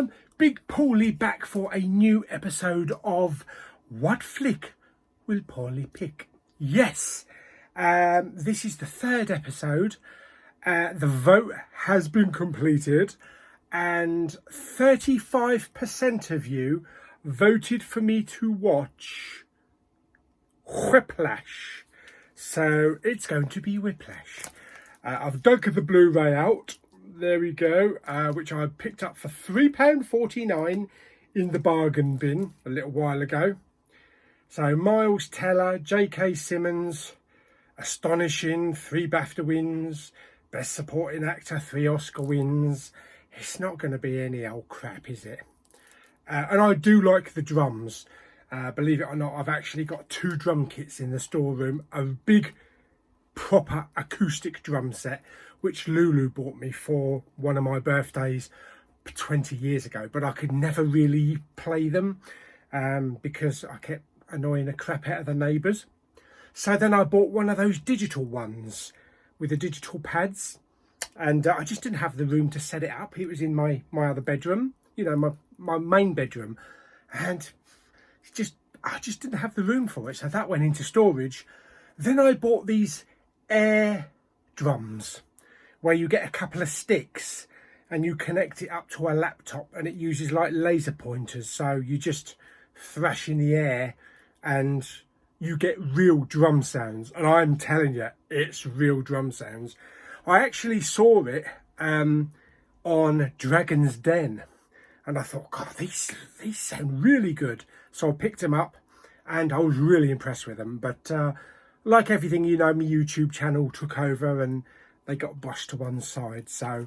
everyone, Big Pauly back for a new episode of What Flick Will Pauly Pick? Yes, this is the third episode. The vote has been completed and 35% of you voted for me to watch Whiplash. So it's going to be Whiplash. I've dug the Blu-ray out. There we go, which I picked up for £3.49 in the bargain bin a little while ago. So Miles Teller, J.K. Simmons, astonishing, 3 BAFTA wins, Best Supporting Actor, 3 Oscar wins. It's not going to be any old crap, is it? And I do like the drums. Believe it or not, I've actually got 2 drum kits in the storeroom, a big proper acoustic drum set which Lulu bought me for one of my birthdays 20 years ago, but I could never really play them because I kept annoying the crap out of the neighbours. So then I bought one of those digital ones with the digital pads, and I just didn't have the room to set it up. It was in my other bedroom, you know, my main bedroom, and I just didn't have the room for it, so that went into storage. Then I bought these air drums where you get a couple of sticks and you connect it up to a laptop, and it uses like laser pointers, so you just thrash in the air and you get real drum sounds. And I'm telling you, it's real drum sounds. I actually saw it on Dragon's Den, and I thought, God, these sound really good. So I picked them up and I was really impressed with them. But like everything, you know, my YouTube channel took over and they got brushed to one side, so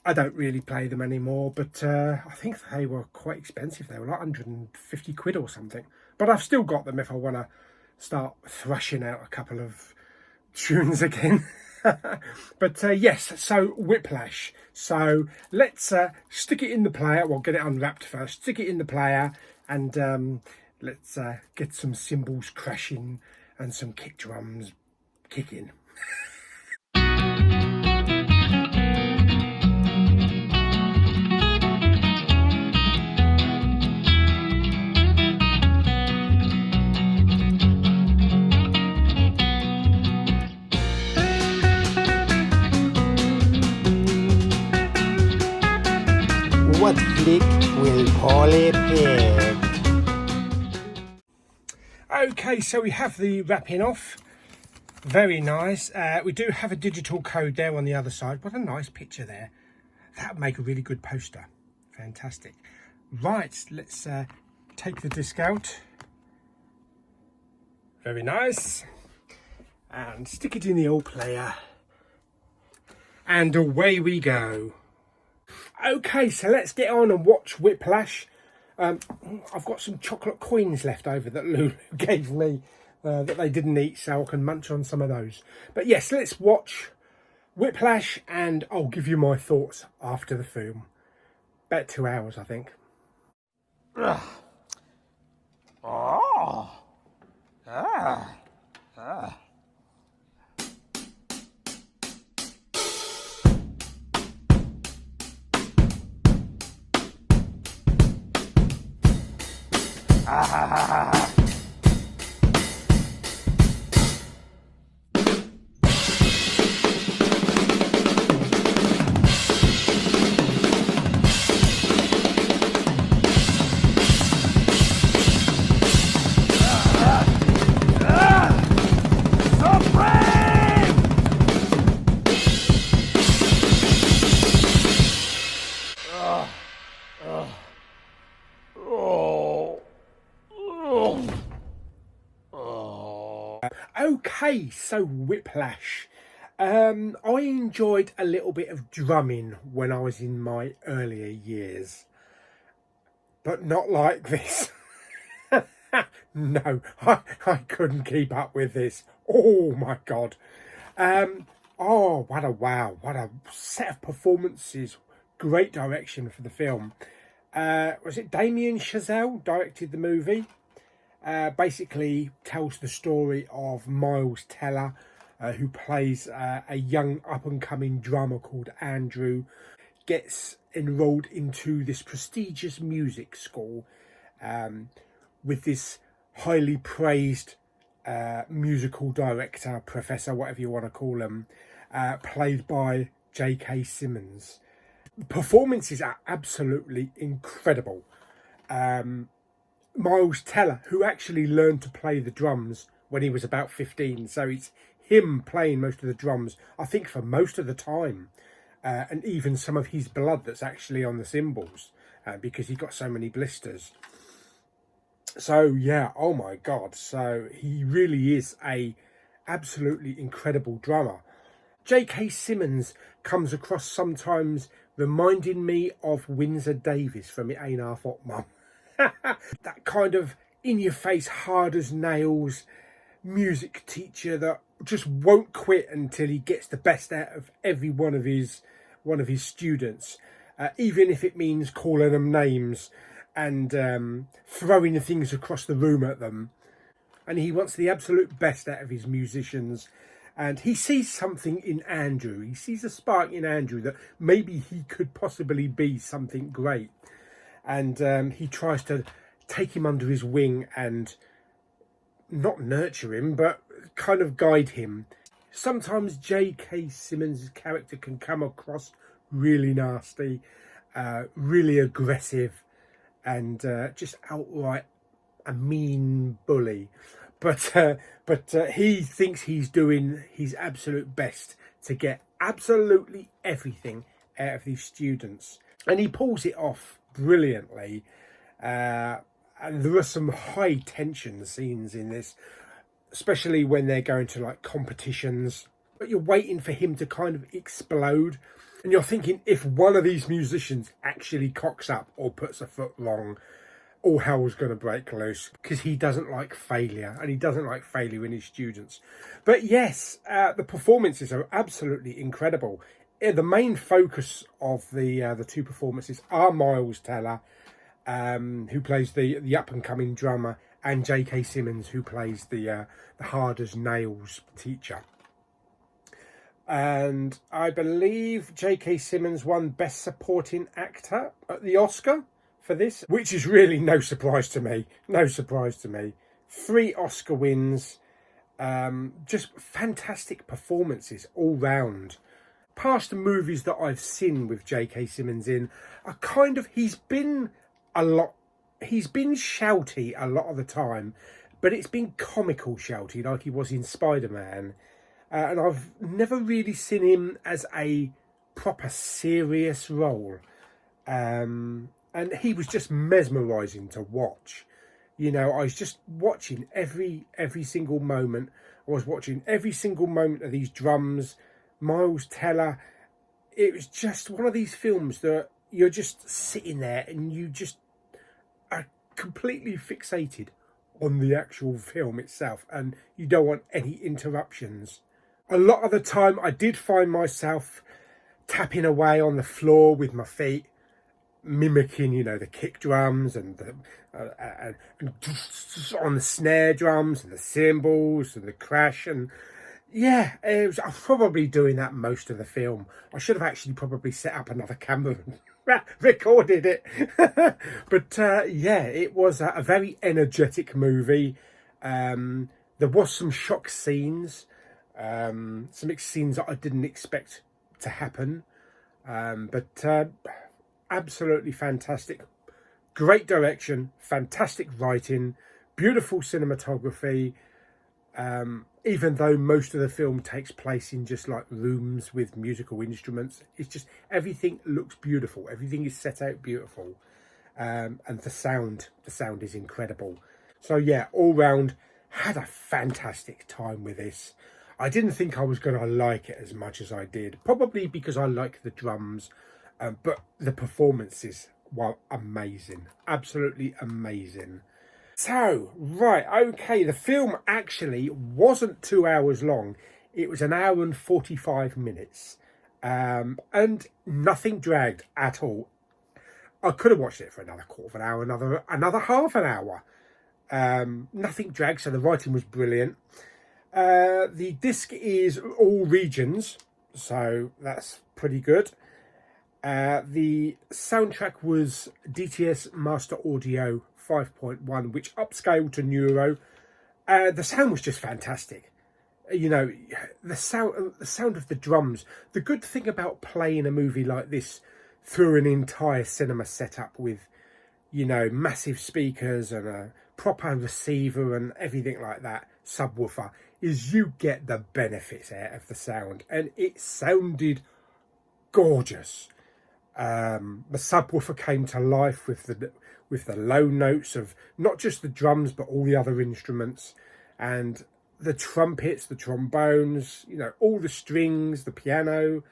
I don't really play them anymore. But I think they were quite expensive. They were like 150 quid or something. But I've still got them if I want to start thrashing out a couple of tunes again. But yes, so Whiplash. So let's stick it in the player. Well, get it unwrapped first. Stick it in the player and let's get some cymbals crashing and some kick drums kicking. What Flick Will Pauly Pick? Okay, so we have the wrapping off. Very nice. We do have a digital code there on the other side. What a nice picture there. That would make a really good poster. Fantastic. Right, let's take the disc out. Very nice. And stick it in the old player. And away we go. Okay, so let's get on and watch Whiplash. I've got some chocolate coins left over that Lulu gave me that they didn't eat, so I can munch on some of those. But yes, let's watch Whiplash and I'll give you my thoughts after the film. About 2 hours, I think. Oh. Ah. Ah. Ah. Okay, so Whiplash. I enjoyed a little bit of drumming when I was in my earlier years, but not like this. No, I couldn't keep up with this. Oh my God. Oh, what a set of performances. Great direction for the film. Was it Damien Chazelle directed the movie? Basically tells the story of Miles Teller, who plays a young up-and-coming drummer called Andrew. gets enrolled into this prestigious music school with this highly praised musical director, professor, whatever you want to call him, played by J.K. Simmons. Performances are absolutely incredible. Miles Teller, who actually learned to play the drums when he was about 15, so it's him playing most of the drums, I think, for most of the time, and even some of his blood that's actually on the cymbals, because he got so many blisters. So yeah, oh my god, so he really is a absolutely incredible drummer. J.K. Simmons comes across sometimes reminding me of Windsor Davies from It Ain't Half Hot Mum. That kind of in-your-face, hard as nails music teacher that just won't quit until he gets the best out of every one of his students, even if it means calling them names and throwing things across the room at them. And he wants the absolute best out of his musicians. And he sees something in Andrew. He sees a spark in Andrew that maybe he could possibly be something great. And he tries to take him under his wing and not nurture him, but kind of guide him. Sometimes J.K. Simmons' character can come across really nasty, really aggressive, and just outright a mean bully. But he thinks he's doing his absolute best to get absolutely everything out of these students. And he pulls it off brilliantly. And there are some high tension scenes in this, especially when they're going to like competitions. But you're waiting for him to kind of explode. And you're thinking, if one of these musicians actually cocks up or puts a foot wrong, all hell's going to break loose, because he doesn't like failure, and he doesn't like failure in his students. But yes, the performances are absolutely incredible. The main focus of the two performances are Miles Teller, who plays the up-and-coming drummer, and J.K. Simmons, who plays the hard-as-nails teacher. And I believe J.K. Simmons won Best Supporting Actor at the Oscar for this, which is really no surprise to me. No surprise to me. 3 Oscar wins. Just fantastic performances all round. Past movies that I've seen with J.K. Simmons in are kind of, he's been shouty a lot of the time, but it's been comical shouty, like he was in Spider-Man. And I've never really seen him as a proper serious role. And he was just mesmerising to watch. You know, I was just watching every single moment. I was watching every single moment of these drums. Miles Teller. It was just one of these films that you're just sitting there and you just are completely fixated on the actual film itself, and you don't want any interruptions. A lot of the time I did find myself tapping away on the floor with my feet, mimicking, you know, the kick drums and on the snare drums and the cymbals and the crash. And yeah, I was probably doing that most of the film. I should have actually probably set up another camera and recorded it. But yeah, it was a very energetic movie. There was some shock scenes, some scenes that I didn't expect to happen. But absolutely fantastic. Great direction, fantastic writing, beautiful cinematography. Even though most of the film takes place in just like rooms with musical instruments, it's just everything looks beautiful. Everything is set out beautiful. And the sound is incredible. So yeah, all round, had a fantastic time with this. I didn't think I was going to like it as much as I did, probably because I like the drums, but the performances were amazing, absolutely amazing. So, right, okay, the film actually wasn't 2 hours long. It was 1 hour and 45 minutes, and nothing dragged at all. I could have watched it for another quarter of an hour, another half an hour. Nothing dragged, so the writing was brilliant. The disc is all regions, so that's pretty good. The soundtrack was DTS Master Audio 5.1, which upscaled to Neuro. The sound was just fantastic. You know, the sound of the drums. The good thing about playing a movie like this through an entire cinema setup with, you know, massive speakers and a proper receiver and everything like that, subwoofer, is you get the benefits out of the sound, and it sounded gorgeous. The subwoofer came to life with the low notes of not just the drums but all the other instruments, and the trumpets, the trombones, you know, all the strings, the piano,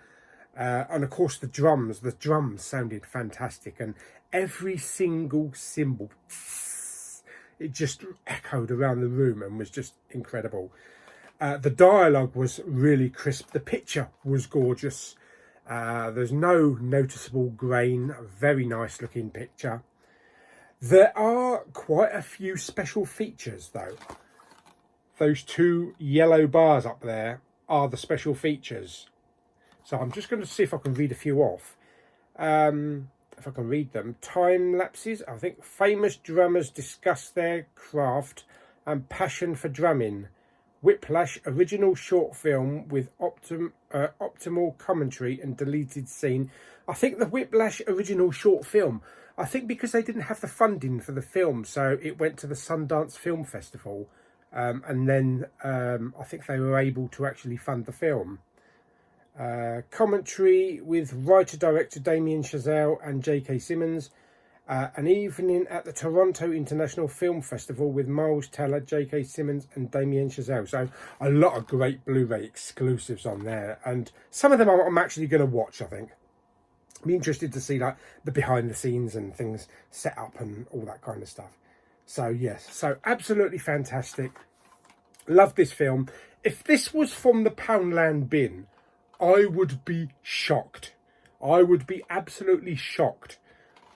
and of course the drums. The drums sounded fantastic, and every single cymbal, it just echoed around the room and was just incredible. The dialogue was really crisp. The picture was gorgeous. There's no noticeable grain. A very nice looking picture. There are quite a few special features though. Those two yellow bars up there are the special features. So I'm just going to see if I can read a few off. If I can read them. Time lapses. I think famous drummers discuss their craft and passion for drumming. Whiplash, original short film with optimal commentary and deleted scene. I think the Whiplash original short film, I think because they didn't have the funding for the film, so it went to the Sundance Film Festival. And then I think they were able to actually fund the film. Commentary with writer-director Damien Chazelle and J.K. Simmons. An evening at the Toronto International Film Festival with Miles Teller, J.K. Simmons and Damien Chazelle. So a lot of great Blu-ray exclusives on there. And some of them I'm actually going to watch, I think. I'm interested to see like the behind the scenes and things set up and all that kind of stuff. So yes, so absolutely fantastic. Love this film. If this was from the Poundland bin, I would be shocked. I would be absolutely shocked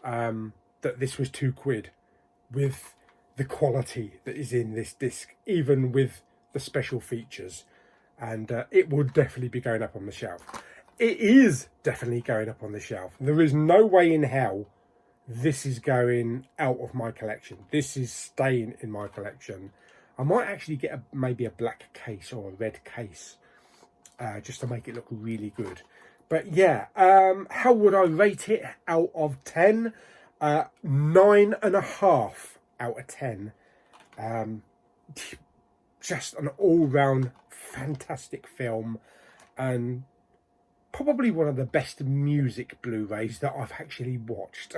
that this was £2 with the quality that is in this disc, even with the special features. And it would definitely be going up on the shelf. It is definitely going up on the shelf. There is no way in hell this is going out of my collection. This is staying in my collection. I might actually get maybe a black case or a red case just to make it look really good. But yeah, how would I rate it out of 10? 9.5 out of 10. Just an all-round fantastic film, and probably one of the best music Blu-rays that I've actually watched.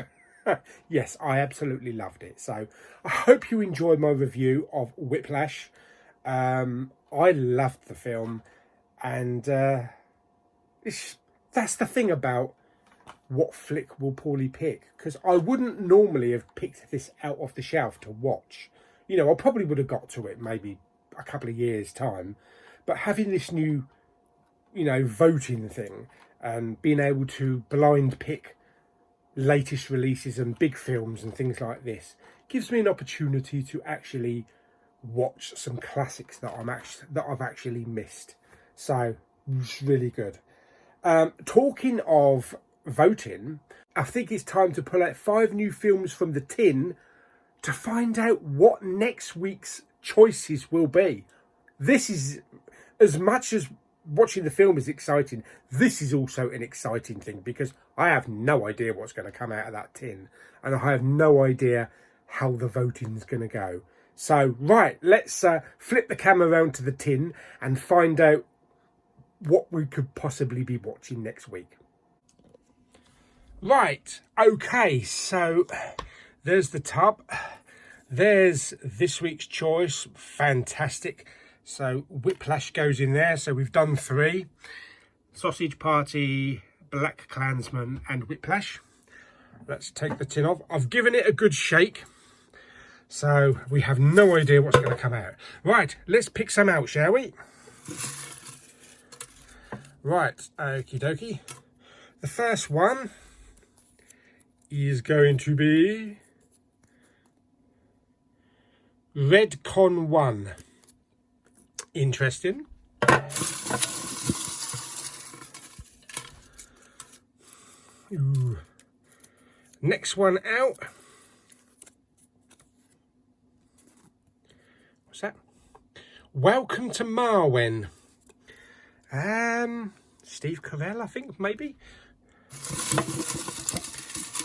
Yes, I absolutely loved it. So I hope you enjoyed my review of Whiplash. I loved the film, and that's the thing about what Flick Will Pauly Pick, because I wouldn't normally have picked this out of the shelf to watch. You know, I probably would have got to it maybe a couple of years' time, but having this new, you know, voting thing and being able to blind pick latest releases and big films and things like this gives me an opportunity to actually watch some classics that I've actually missed. So it's really good. Talking of voting, I think it's time to pull out 5 new films from the tin to find out what next week's choices will be. This is, as much as watching the film is exciting, this is also an exciting thing because I have no idea what's going to come out of that tin, and I have no idea how the voting's going to go. So right, let's flip the camera around to the tin and find out what we could possibly be watching next week. Right, okay, so there's the tub. There's this week's choice. Fantastic. So Whiplash goes in there. So we've done 3. Sausage Party, Black Klansman and Whiplash. Let's take the tin off. I've given it a good shake, so we have no idea what's going to come out. Right, let's pick some out, shall we? Right, okie dokie. The first one is going to be Redcon 1. Interesting. Ooh. Next one out. What's that? Welcome to Marwen. Steve Carell, I think, maybe.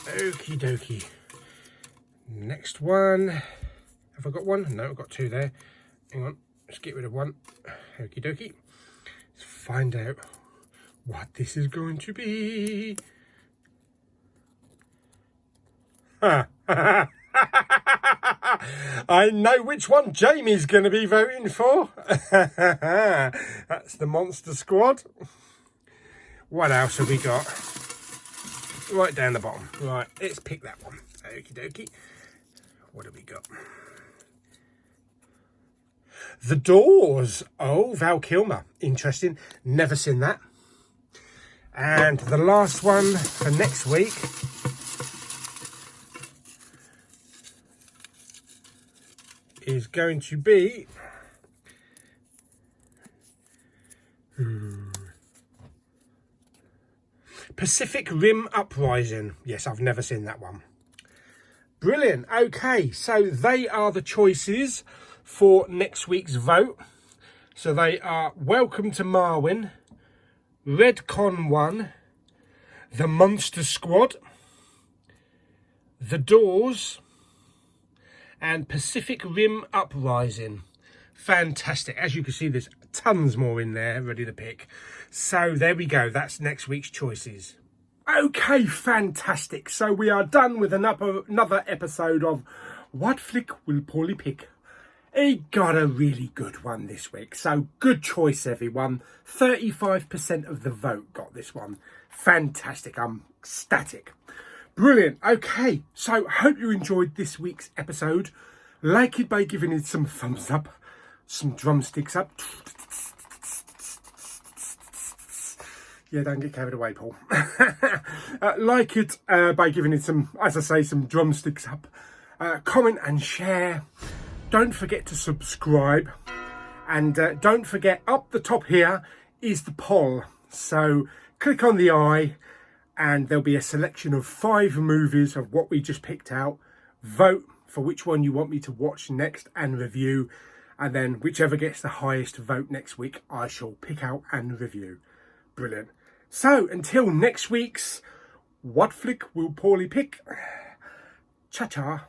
Okie dokie. Next one. Have I got one? No, I've got two there. Hang on. Let's get rid of one. Okie dokie. Let's find out what this is going to be. I know which one Jamie's going to be voting for. That's the Monster Squad. What else have we got? Right down the bottom. Right, let's pick that one. Okie dokie. What have we got? The Doors. Oh, Val Kilmer. Interesting. Never seen that. And the last one for next week is going to be Pacific Rim Uprising. Yes, I've never seen that one. Brilliant. Okay, so they are the choices for next week's vote. So they are Welcome to Marwen, Redcon 1, The Monster Squad, The Doors, and Pacific Rim Uprising. Fantastic. As you can see, there's tons more in there ready to pick. So there we go. That's next week's choices. Okay, fantastic. So we are done with another episode of What Flick Will Pauly Pick. He got a really good one this week. So good choice, everyone. 35% of the vote got this one. Fantastic. I'm ecstatic. Brilliant. Okay, so hope you enjoyed this week's episode. Like it by giving it some thumbs up, some drumsticks up. Yeah, don't get carried away, Paul. Like it by giving it some, as I say, some drumsticks up. Comment and share. Don't forget to subscribe. And don't forget, up the top here is the poll. So click on the eye and there'll be a selection of 5 movies of what we just picked out. Vote for which one you want me to watch next and review. And then whichever gets the highest vote next week, I shall pick out and review. Brilliant. So until next week's What Flick Will Pauly Pick? Cha-cha.